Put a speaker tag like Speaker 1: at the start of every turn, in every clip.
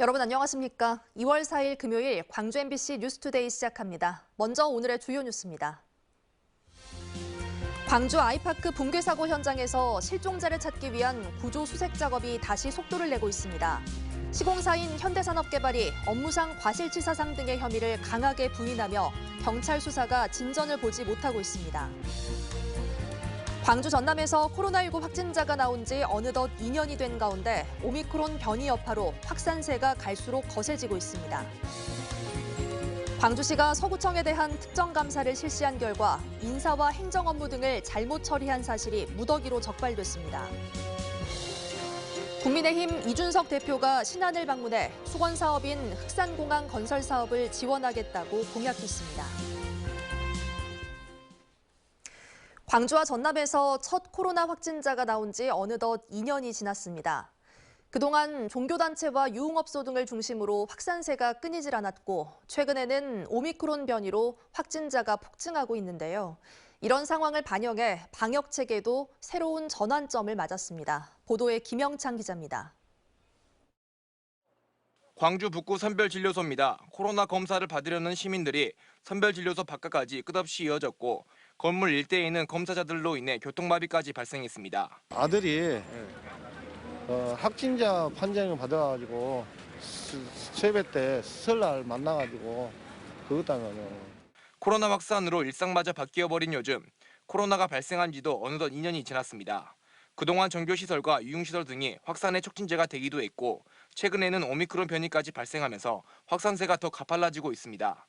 Speaker 1: 여러분 안녕하십니까? 2월 4일 금요일 광주 MBC 뉴스투데이 시작합니다. 먼저 오늘의 주요 뉴스입니다. 광주 아이파크 붕괴 사고 현장에서 실종자를 찾기 위한 구조 수색 작업이 다시 속도를 내고 있습니다. 시공사인 현대산업개발이 업무상 과실치사상 등의 혐의를 강하게 부인하며 경찰 수사가 진전을 보지 못하고 있습니다. 광주 전남에서 코로나19 확진자가 나온 지 어느덧 2년이 된 가운데 오미크론 변이 여파로 확산세가 갈수록 거세지고 있습니다. 광주시가 서구청에 대한 특정 감사를 실시한 결과 인사와 행정 업무 등을 잘못 처리한 사실이 무더기로 적발됐습니다. 국민의힘 이준석 대표가 신안을 방문해 수건 사업인 흑산공항 건설 사업을 지원하겠다고 공약했습니다. 광주와 전남에서 첫 코로나 확진자가 나온 지 어느덧 2년이 지났습니다. 그동안 종교단체와 유흥업소 등을 중심으로 확산세가 끊이질 않았고 최근에는 오미크론 변이로 확진자가 폭증하고 있는데요. 이런 상황을 반영해 방역체계도 새로운 전환점을 맞았습니다. 보도에 김영창 기자입니다.
Speaker 2: 광주 북구 선별진료소입니다. 코로나 검사를 받으려는 시민들이 선별진료소 바깥까지 끝없이 이어졌고 건물 일대에는 검사자들로 인해 교통마비까지 발생했습니다.
Speaker 3: 아들이 확진자 판정을 받아가지고 세배 때 설날 만나가지고 그것 때문에
Speaker 2: 코로나 확산으로 일상마저 바뀌어버린 요즘 코로나가 발생한 지도 어느덧 2년이 지났습니다. 그동안 종교시설과 유흥시설 등이 확산의 촉진제가 되기도 했고 최근에는 오미크론 변이까지 발생하면서 확산세가 더 가팔라지고 있습니다.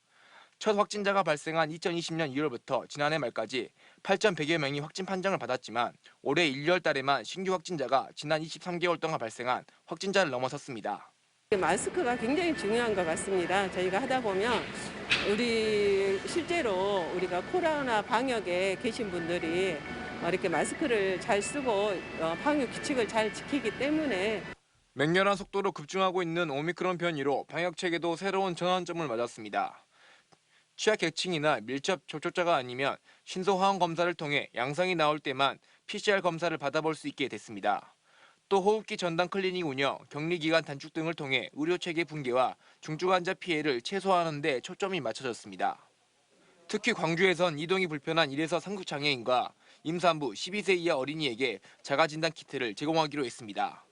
Speaker 2: 첫 확진자가 발생한 2020년 2월부터 지난해 말까지 8,100여 명이 확진 판정을 받았지만 올해 1월 달에만 신규 확진자가 지난 23개월 동안 발생한 확진자를 넘어섰습니다.
Speaker 4: 마스크가 굉장히 중요한 것 같습니다. 저희가 하다 보면 실제로 우리가 코로나 방역에 계신 분들이 이렇게 마스크를 잘 쓰고 방역 규칙을 잘 지키기 때문에
Speaker 2: 맹렬한 속도로 급증하고 있는 오미크론 변이로 방역 체계도 새로운 전환점을 맞았습니다. 취약계층이나 밀접 접촉자가 아니면 신속 항원 검사를 통해 양성이 나올 때만 PCR 검사를 받아볼 수 있게 됐습니다. 또 호흡기 전담 클리닉 운영, 격리기간 단축 등을 통해 의료체계 붕괴와 중증 환자 피해를 최소화하는 데 초점이 맞춰졌습니다. 특히 광주에선 이동이 불편한 1에서 3급 장애인과 임산부 12세 이하 어린이에게 자가진단 키트를 제공하기로 했습니다.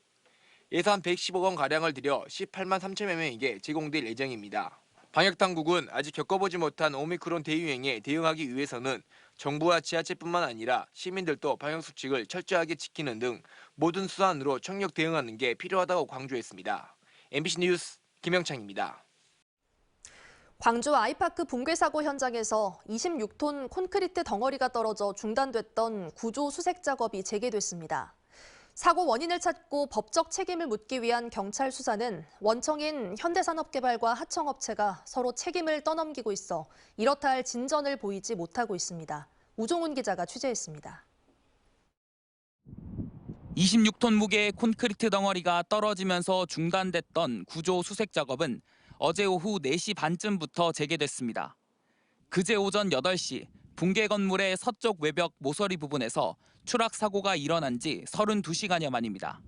Speaker 2: 예산 115원가량을 들여 18만 3천여 명에게 제공될 예정입니다. 방역당국은 아직 겪어보지 못한 오미크론 대유행에 대응하기 위해서는 정부와 지자체뿐만 아니라 시민들도 방역수칙을 철저하게 지키는 등 모든 수단으로 총력 대응하는 게 필요하다고 강조했습니다. MBC 뉴스 김영창입니다.
Speaker 1: 광주 아이파크 붕괴 사고 현장에서 26톤 콘크리트 덩어리가 떨어져 중단됐던 구조 수색 작업이 재개됐습니다. 사고 원인을 찾고 법적 책임을 묻기 위한 경찰 수사는 원청인 현대산업개발과 하청업체가 서로 책임을 떠넘기고 있어 이렇다 할 진전을 보이지 못하고 있습니다. 우종훈 기자가 취재했습니다.
Speaker 5: 26톤 무게의 콘크리트 덩어리가 떨어지면서 중단됐던 구조 수색 작업은 어제 오후 4시 반쯤부터 재개됐습니다. 그제 오전 8시 붕괴 건물의 서쪽 외벽 모서리 부분에서 추락 사고가 일어난 지 32시간여 만입니다.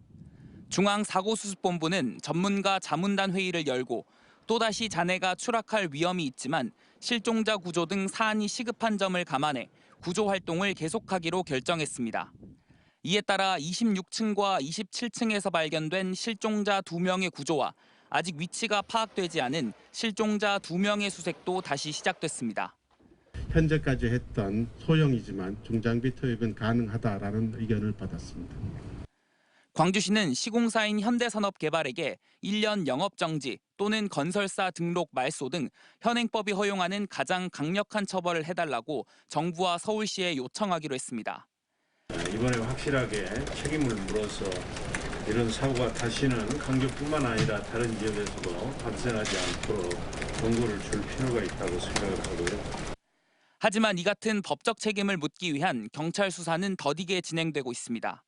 Speaker 5: 중앙사고수습본부는 전문가 자문단 회의를 열고 또다시 잔해가 추락할 위험이 있지만 실종자 구조 등 사안이 시급한 점을 감안해 구조 활동을 계속하기로 결정했습니다. 이에 따라 26층과 27층에서 발견된 실종자 2명의 구조와 아직 위치가 파악되지 않은 실종자 2명의 수색도 다시 시작됐습니다.
Speaker 6: 현재까지 했던 소형이지만 중장비 투입은 가능하다라는 의견을 받았습니다.
Speaker 5: 광주시는 시공사인 현대산업개발에게 1년 영업정지 또는 건설사 등록 말소 등 현행법이 허용하는 가장 강력한 처벌을 해달라고 정부와 서울시에 요청하기로 했습니다.
Speaker 6: 이번에 확실하게 책임을 물어서 이런 사고가 다시는 광주뿐만 아니라 다른 지역에서도 발생하지 않도록 경고를 줄 필요가 있다고 생각을 하고요.
Speaker 5: 하지만 이 같은 법적 책임을 묻기 위한 경찰 수사는 더디게 진행되고 있습니다.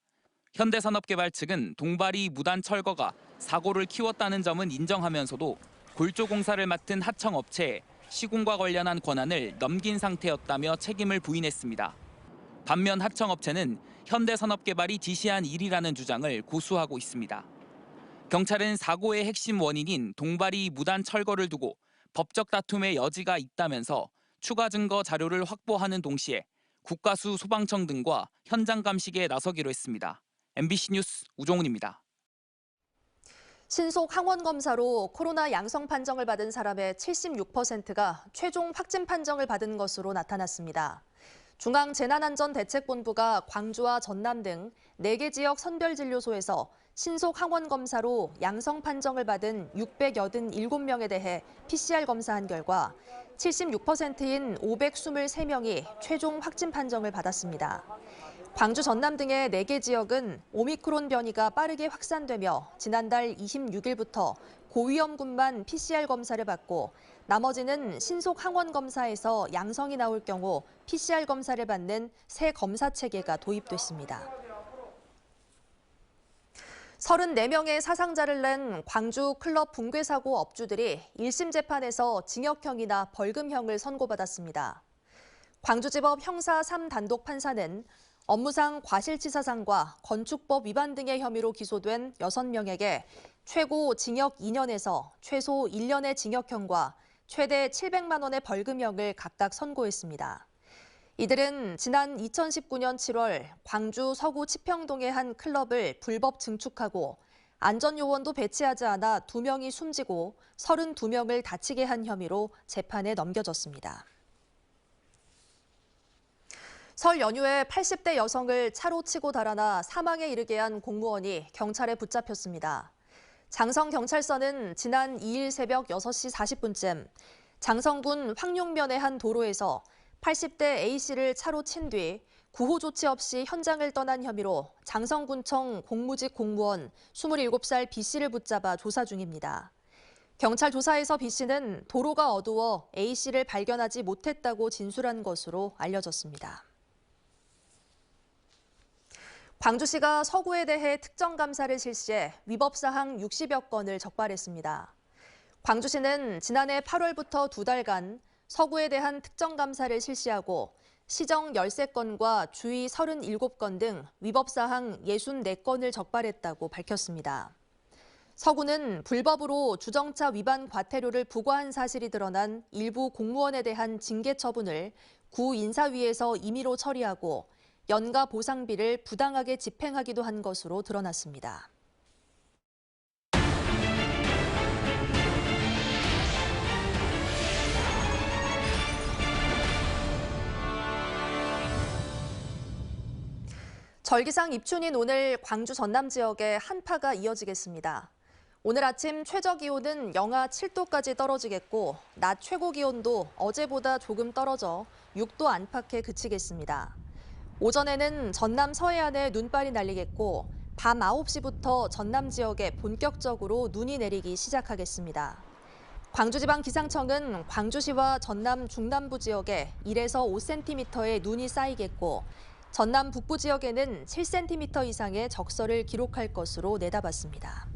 Speaker 5: 현대산업개발 측은 동바리 무단 철거가 사고를 키웠다는 점은 인정하면서도 골조공사를 맡은 하청업체에 시공과 관련한 권한을 넘긴 상태였다며 책임을 부인했습니다. 반면 하청업체는 현대산업개발이 지시한 일이라는 주장을 고수하고 있습니다. 경찰은 사고의 핵심 원인인 동바리 무단 철거를 두고 법적 다툼의 여지가 있다면서 추가 증거 자료를 확보하는 동시에 국가수 소방청 등과 현장 감식에 나서기로 했습니다. MBC 뉴스 우종훈입니다.
Speaker 1: 신속 항원 검사로 코로나 양성 판정을 받은 사람의 76%가 최종 확진 판정을 받은 것으로 나타났습니다. 중앙재난안전대책본부가 광주와 전남 등 4개 지역 선별진료소에서 신속 항원 검사로 양성 판정을 받은 687명에 대해 PCR 검사한 결과 76%인 523명이 최종 확진 판정을 받았습니다. 광주, 전남 등의 4개 지역은 오미크론 변이가 빠르게 확산되며 지난달 26일부터 고위험군만 PCR 검사를 받고 나머지는 신속 항원 검사에서 양성이 나올 경우 PCR 검사를 받는 새 검사 체계가 도입됐습니다. 34명의 사상자를 낸 광주 클럽 붕괴 사고 업주들이 1심 재판에서 징역형이나 벌금형을 선고받았습니다. 광주지법 형사 3단독 판사는 업무상 과실치사상과 건축법 위반 등의 혐의로 기소된 6명에게 최고 징역 2년에서 최소 1년의 징역형과 최대 700만 원의 벌금형을 각각 선고했습니다. 이들은 지난 2019년 7월 광주 서구 치평동의 한 클럽을 불법 증축하고 안전요원도 배치하지 않아 2명이 숨지고 32명을 다치게 한 혐의로 재판에 넘겨졌습니다. 설 연휴에 80대 여성을 차로 치고 달아나 사망에 이르게 한 공무원이 경찰에 붙잡혔습니다. 장성경찰서는 지난 2일 새벽 6시 40분쯤 장성군 황룡면의 한 도로에서 80대 A씨를 차로 친 뒤 구호 조치 없이 현장을 떠난 혐의로 장성군청 공무직 공무원 27살 B씨를 붙잡아 조사 중입니다. 경찰 조사에서 B씨는 도로가 어두워 A씨를 발견하지 못했다고 진술한 것으로 알려졌습니다. 광주시가 서구에 대해 특정 감사를 실시해 위법사항 60여 건을 적발했습니다. 광주시는 지난해 8월부터 2달간 서구에 대한 특정 감사를 실시하고 시정 13건과 주의 37건 등 위법사항 64건을 적발했다고 밝혔습니다. 서구는 불법으로 주정차 위반 과태료를 부과한 사실이 드러난 일부 공무원에 대한 징계 처분을 구 인사위에서 임의로 처리하고 연가 보상비를 부당하게 집행하기도 한 것으로 드러났습니다. 절기상 입춘인 오늘 광주 전남 지역에 한파가 이어지겠습니다. 오늘 아침 최저 기온은 영하 7도까지 떨어지겠고 낮 최고 기온도 어제보다 조금 떨어져 6도 안팎에 그치겠습니다. 오전에는 전남 서해안에 눈발이 날리겠고 밤 9시부터 전남 지역에 본격적으로 눈이 내리기 시작하겠습니다. 광주지방기상청은 광주시와 전남 중남부 지역에 1에서 5cm의 눈이 쌓이겠고 전남 북부 지역에는 7cm 이상의 적설을 기록할 것으로 내다봤습니다.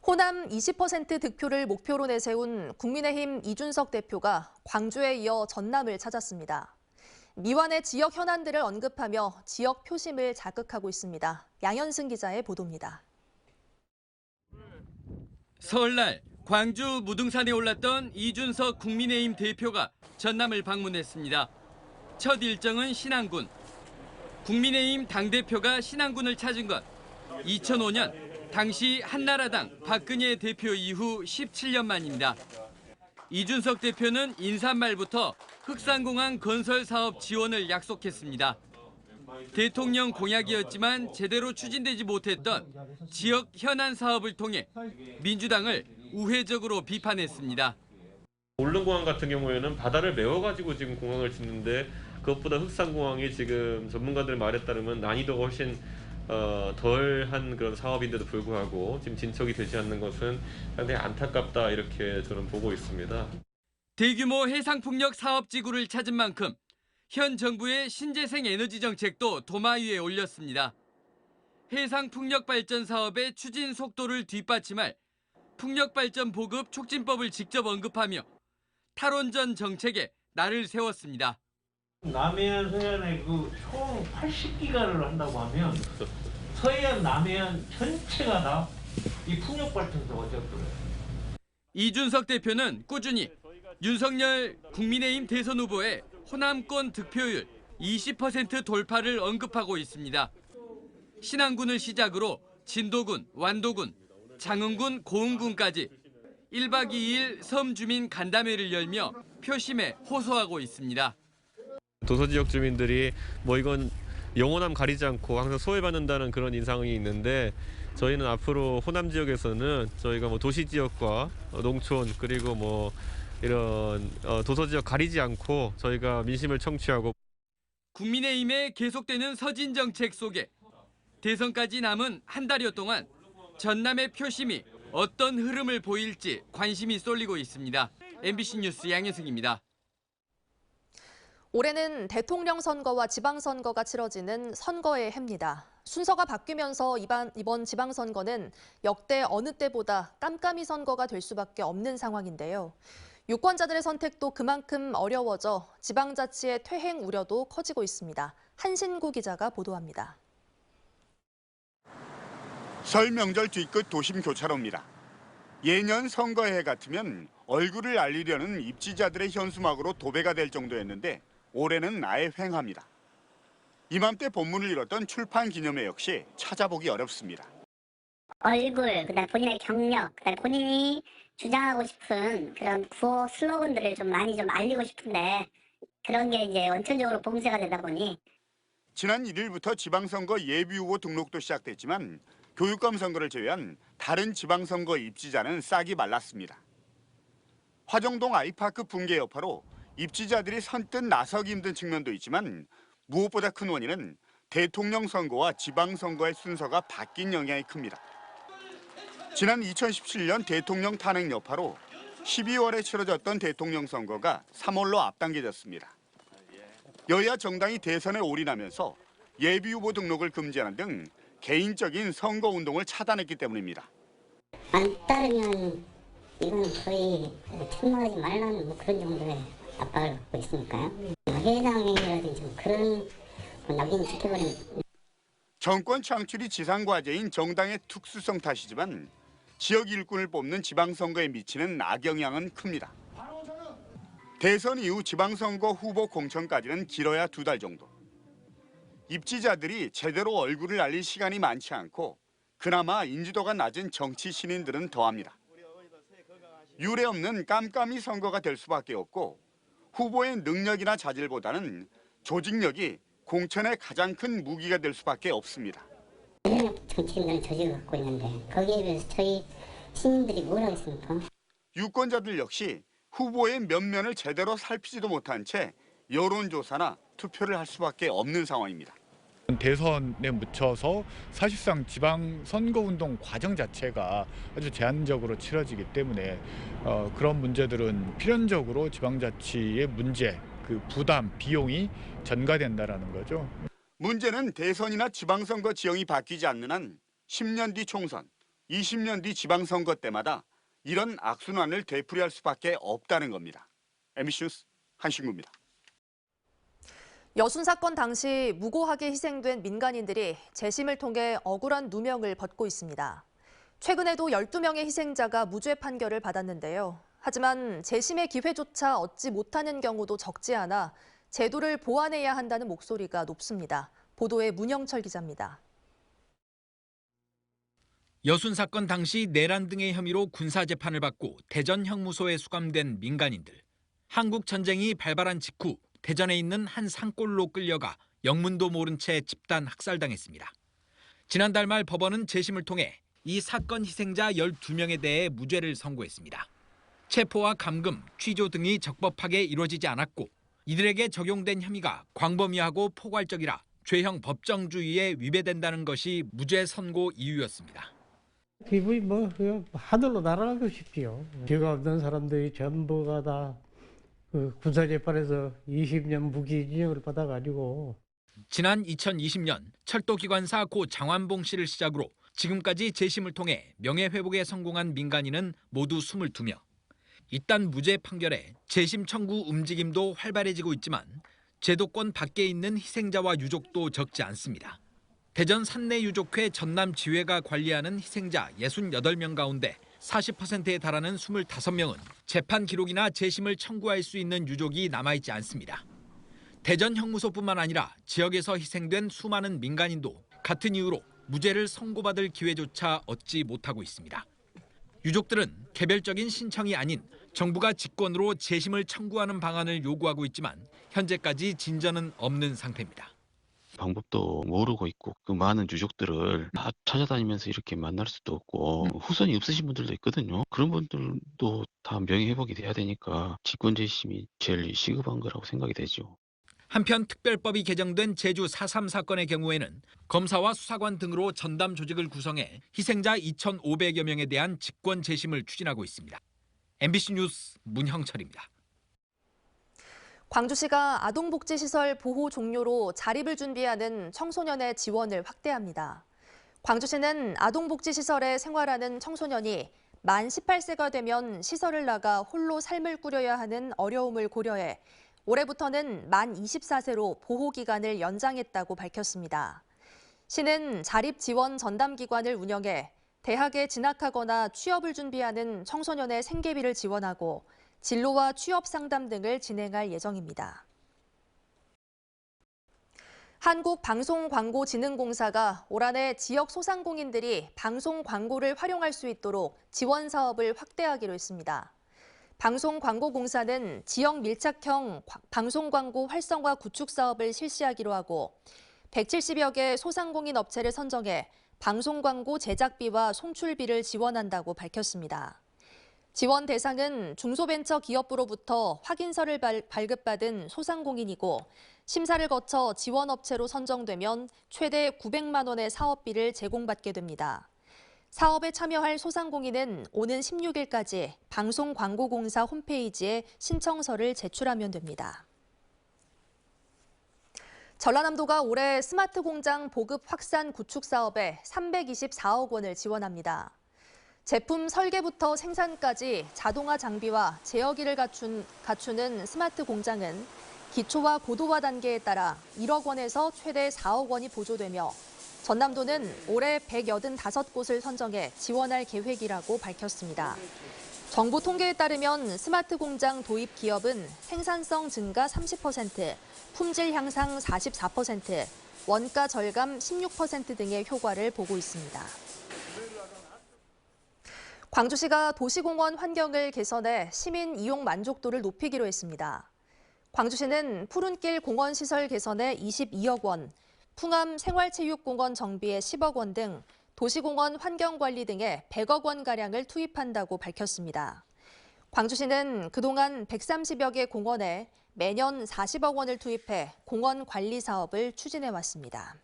Speaker 1: 호남 20% 득표를 목표로 내세운 국민의힘 이준석 대표가 광주에 이어 전남을 찾았습니다. 미완의 지역 현안들을 언급하며 지역 표심을 자극하고 있습니다. 양현승 기자의 보도입니다.
Speaker 7: 설날 광주 무등산에 올랐던 이준석 국민의힘 대표가 전남을 방문했습니다. 첫 일정은 신안군. 국민의힘 당대표가 신안군을 찾은 건 2005년 당시 한나라당 박근혜 대표 이후 17년 만입니다. 이준석 대표는 인사 말부터 흑산공항 건설 사업 지원을 약속했습니다. 대통령 공약이었지만 제대로 추진되지 못했던 지역 현안 사업을 통해 민주당을 우회적으로 비판했습니다.
Speaker 8: 울릉공항 같은 경우에는 바다를 메워가지고 지금 공항을 짓는데 그것보다 흑산공항이 지금 전문가들 말에 따르면 난이도가 훨씬 덜한 그런 사업인데도 불구하고 지금 진척이 되지 않는 것은 상당히 안타깝다 이렇게 저는 보고 있습니다.
Speaker 7: 대규모 해상풍력 사업지구를 찾은 만큼 현 정부의 신재생 에너지 정책도 도마 위에 올렸습니다. 해상풍력 발전 사업의 추진 속도를 뒷받침할 풍력발전 보급 촉진법을 직접 언급하며 탈원전 정책에 날을 세웠습니다.
Speaker 9: 남해안, 서해안에 총 80기가를 한다고 하면 서해안, 남해안 전체가 다 이 풍력발전소가 되었더래요.
Speaker 7: 이준석 대표는 꾸준히 윤석열 국민의힘 대선 후보의 호남권 득표율 20% 돌파를 언급하고 있습니다. 신안군을 시작으로 진도군, 완도군, 장흥군, 고흥군까지 1박 2일 섬 주민 간담회를 열며 표심에 호소하고 있습니다.
Speaker 8: 도서 지역 주민들이 뭐 이건 영호남 가리지 않고 항상 소외받는다는 그런 인상이 있는데 저희는 앞으로 호남 지역에서는 저희가 뭐 도시 지역과 농촌 그리고 뭐 이런 도서 지역 가리지 않고 저희가 민심을 청취하고
Speaker 7: 국민의힘의 계속되는 서진 정책 속에 대선까지 남은 한 달여 동안 전남의 표심이 어떤 흐름을 보일지 관심이 쏠리고 있습니다. MBC 뉴스 양혜승입니다.
Speaker 1: 올해는 대통령 선거와 지방선거가 치러지는 선거의 해입니다. 순서가 바뀌면서 이번 지방선거는 역대 어느 때보다 깜깜이 선거가 될 수밖에 없는 상황인데요. 유권자들의 선택도 그만큼 어려워져 지방자치의 퇴행 우려도 커지고 있습니다. 한신구 기자가 보도합니다.
Speaker 10: 설 명절 뒤끝 도심 교차로입니다. 예년 선거해 같으면 얼굴을 알리려는 입지자들의 현수막으로 도배가 될 정도였는데 올해는 아예 횡합니다. 이맘때 본문을 잃었던 출판 기념회 역시 찾아보기 어렵습니다.
Speaker 11: 얼굴, 그다음 본인의 경력, 그다음 본인이 주장하고 싶은 그런 구호 슬로건들을 좀 많이 좀 알리고 싶은데 그런 게 이제 원천적으로 봉쇄가 되다 보니
Speaker 10: 지난 1일부터 지방선거 예비후보 등록도 시작됐지만 교육감 선거를 제외한 다른 지방선거 입지자는 싹이 말랐습니다. 화정동 아이파크 붕괴 여파로 입지자들이 선뜻 나서기 힘든 측면도 있지만 무엇보다 큰 원인은 대통령 선거와 지방선거의 순서가 바뀐 영향이 큽니다. 지난 2017년 대통령 탄핵 여파로 12월에 치러졌던 대통령 선거가 3월로 앞당겨졌습니다. 여야 정당이 대선에 올인하면서 예비후보 등록을 금지하는 등 개인적인 선거운동을 차단했기 때문입니다.
Speaker 11: 안 따르면 이건 거의 출마하지 말라는 뭐 그런 정도의 압박을 받고 있으니까요. 회장행위라든지 그런 낙인 지켜버리는.
Speaker 10: 정권 창출이 지상과제인 정당의 특수성 탓이지만 지역 일꾼을 뽑는 지방선거에 미치는 악영향은 큽니다. 대선 이후 지방선거 후보 공천까지는 길어야 2달 정도. 입지자들이 제대로 얼굴을 알릴 시간이 많지 않고 그나마 인지도가 낮은 정치 신인들은 더합니다. 유례 없는 깜깜이 선거가 될 수밖에 없고 후보의 능력이나 자질보다는 조직력이 공천의 가장 큰 무기가 될 수밖에 없습니다.
Speaker 11: 정치인들은 조직을 갖고 있는데 거기에 비해서 저희 시민들이 뭘 하겠습니까?
Speaker 10: 유권자들 역시 후보의 면면을 제대로 살피지도 못한 채 여론조사나 투표를 할 수밖에 없는 상황입니다.
Speaker 12: 대선에 묻혀서 사실상 지방선거운동 과정 자체가 아주 제한적으로 치러지기 때문에 그런 문제들은 필연적으로 지방자치의 문제, 그 부담, 비용이 전가된다라는 거죠.
Speaker 10: 문제는 대선이나 지방선거 지형이 바뀌지 않는 한 10년 뒤 총선, 20년 뒤 지방선거 때마다 이런 악순환을 되풀이할 수밖에 없다는 겁니다. MBC 뉴스 한신구입니다.
Speaker 1: 여순 사건 당시 무고하게 희생된 민간인들이 재심을 통해 억울한 누명을 벗고 있습니다. 최근에도 12명의 희생자가 무죄 판결을 받았는데요. 하지만 재심의 기회조차 얻지 못하는 경우도 적지 않아 제도를 보완해야 한다는 목소리가 높습니다. 보도에 문영철 기자입니다.
Speaker 13: 여순 사건 당시 내란 등의 혐의로 군사재판을 받고 대전 형무소에 수감된 민간인들. 한국 전쟁이 발발한 직후 대전에 있는 한 산골로 끌려가 영문도 모른 채 집단 학살당했습니다. 지난달 말 법원은 재심을 통해 이 사건 희생자 12명에 대해 무죄를 선고했습니다. 체포와 감금, 취조 등이 적법하게 이루어지지 않았고 이들에게 적용된 혐의가 광범위하고 포괄적이라 죄형 법정주의에 위배된다는 것이 무죄 선고 이유였습니다.
Speaker 14: 기분이 하늘로 날아가고 싶지요. 죄가 없는 사람들이 전부가 다 군사재판에서 20년 무기징역을 받아가지고.
Speaker 13: 지난 2020년 철도기관사 고 장완봉 씨를 시작으로 지금까지 재심을 통해 명예회복에 성공한 민간인은 모두 22명. 이딴 무죄 판결에 재심 청구 움직임도 활발해지고 있지만 제도권 밖에 있는 희생자와 유족도 적지 않습니다. 대전 산내유족회 전남지회가 관리하는 희생자 68명 가운데 40%에 달하는 25명은 재판 기록이나 재심을 청구할 수 있는 유족이 남아있지 않습니다. 대전 형무소뿐만 아니라 지역에서 희생된 수많은 민간인도 같은 이유로 무죄를 선고받을 기회조차 얻지 못하고 있습니다. 유족들은 개별적인 신청이 아닌 정부가 직권으로 재심을 청구하는 방안을 요구하고 있지만 현재까지 진전은 없는 상태입니다.
Speaker 15: 방법도 모르고 있고 그 많은 유족들을 다 찾아다니면서 이렇게 만날 수도 없고 후손이 없으신 분들도 있거든요. 그런 분들도 다 명예회복이 돼야 되니까 직권재심이 제일 시급한 거라고 생각이 되죠.
Speaker 13: 한편 특별법이 개정된 제주 4.3 사건의 경우에는 검사와 수사관 등으로 전담 조직을 구성해 희생자 2,500여 명에 대한 직권 재심을 추진하고 있습니다. MBC 뉴스 문형철입니다.
Speaker 1: 광주시가 아동복지시설 보호 종료로 자립을 준비하는 청소년의 지원을 확대합니다. 광주시는 아동복지시설에 생활하는 청소년이 만 18세가 되면 시설을 나가 홀로 삶을 꾸려야 하는 어려움을 고려해 올해부터는 만 24세로 보호기간을 연장했다고 밝혔습니다. 시는 자립지원 전담기관을 운영해 대학에 진학하거나 취업을 준비하는 청소년의 생계비를 지원하고 진로와 취업 상담 등을 진행할 예정입니다. 한국방송광고진흥공사가 올 한해 지역 소상공인들이 방송 광고를 활용할 수 있도록 지원 사업을 확대하기로 했습니다. 방송광고공사는 지역 밀착형 방송광고 활성화 구축 사업을 실시하기로 하고 170여 개 소상공인 업체를 선정해 방송광고 제작비와 송출비를 지원한다고 밝혔습니다. 지원 대상은 중소벤처기업부로부터 확인서를 발급받은 소상공인이고 심사를 거쳐 지원업체로 선정되면 최대 900만 원의 사업비를 제공받게 됩니다. 사업에 참여할 소상공인은 오는 16일까지 방송광고공사 홈페이지에 신청서를 제출하면 됩니다. 전라남도가 올해 스마트 공장 보급 확산 구축 사업에 324억 원을 지원합니다. 제품 설계부터 생산까지 자동화 장비와 제어기를 갖추는 스마트 공장은 기초와 고도화 단계에 따라 1억 원에서 최대 4억 원이 보조되며 전남도는 올해 185곳을 선정해 지원할 계획이라고 밝혔습니다. 정부 통계에 따르면 스마트 공장 도입 기업은 생산성 증가 30%, 품질 향상 44%, 원가 절감 16% 등의 효과를 보고 있습니다. 광주시가 도시공원 환경을 개선해 시민 이용 만족도를 높이기로 했습니다. 광주시는 푸른길 공원시설 개선에 22억 원, 풍암 생활체육공원 정비에 10억 원 등 도시공원 환경관리 등에 100억 원가량을 투입한다고 밝혔습니다. 광주시는 그동안 130여 개 공원에 매년 40억 원을 투입해 공원 관리 사업을 추진해왔습니다.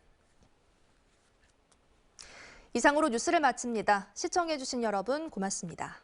Speaker 1: 이상으로 뉴스를 마칩니다. 시청해주신 여러분 고맙습니다.